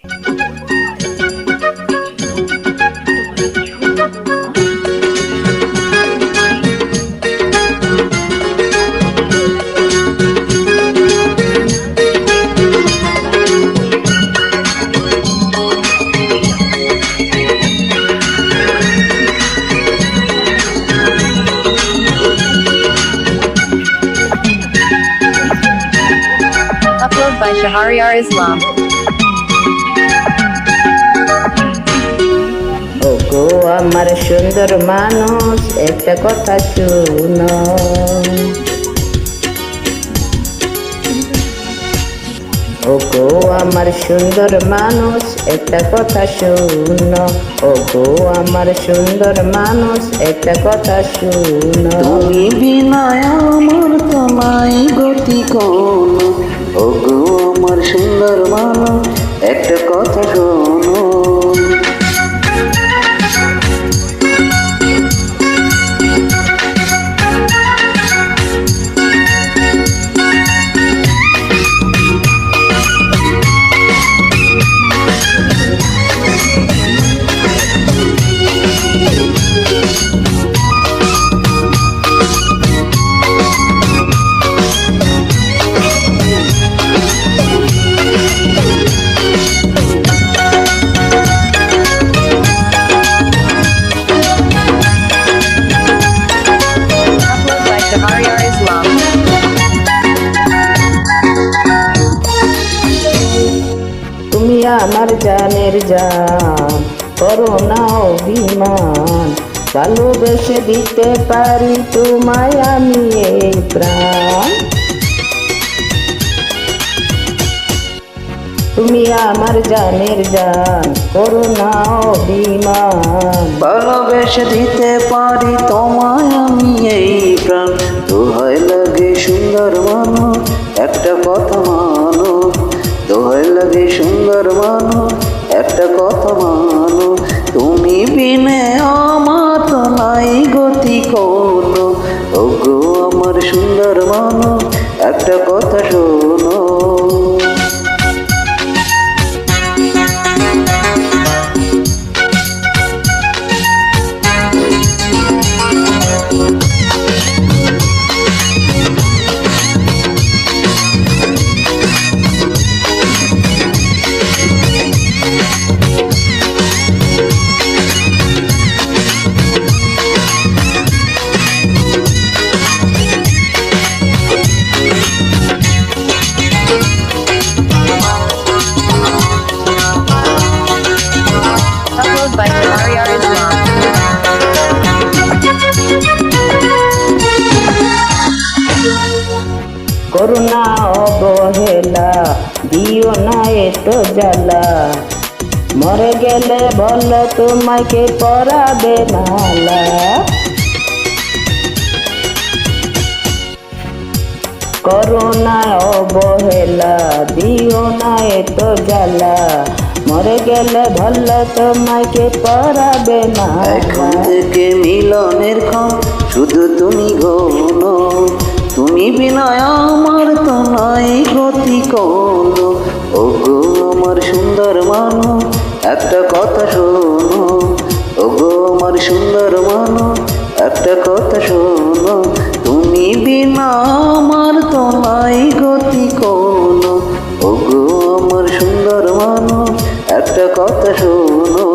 Upload by Shahriar Islam. ওগো আমার সুন্দর মানুষ একটা কথা শুনো, ওগো আমার সুন্দর মানুষ একটা কথা শুনো, ওগো আমার সুন্দর মানুষ একটা কথা শুনো। তুমি বিনয় আমার তোমায় গতি কোন, ওগো আমার সুন্দর মানুষ একটা কথা শোনো। Upload by Shahriar Islam. তুমি আমার জানের জান, করো না অভিমান, ভালোবেসে দিতে পারি তোমায় আমি এই প্রাণ। তুমি আমার জানের জান, করো না অভিমান, ভালোবেসে দিতে পারি তোমায় আমি এই প্রাণ। দোহাই লাগে সুন্দর মানো একটা কথা মানো, দোহাই লাগে সুন্দর মানো একটা কথা মানো। তুমি বিনে আমার তো নাই গতি কোনো, ওগো আমার সুন্দর মানো একটা কথা শোনো। Upload by Shahriar Islam. করো না অবহেলা, দিও না এত জ্বালা, মরে গেলে বলো তোমাকে পরাবে নালা। করো না অবহেলা, দিও না এত জ্বালা, মরে গেলে ভালো তোমাকে পরাবে এখন নালা। থেকে মিলনের ক্ষণ শুধু তুমি গোনো, তুমি বিনয় আমার তো নাই গতি কোনো, ওগো আমার সুন্দর মানো একটা কথা শোনো, ওগো আমার সুন্দর মানো একটা কথা শোনো। তুমি বিনা আমার তো নাই গতি কোনো, ওগো আমার সুন্দর মানো একটা কথা শোনো।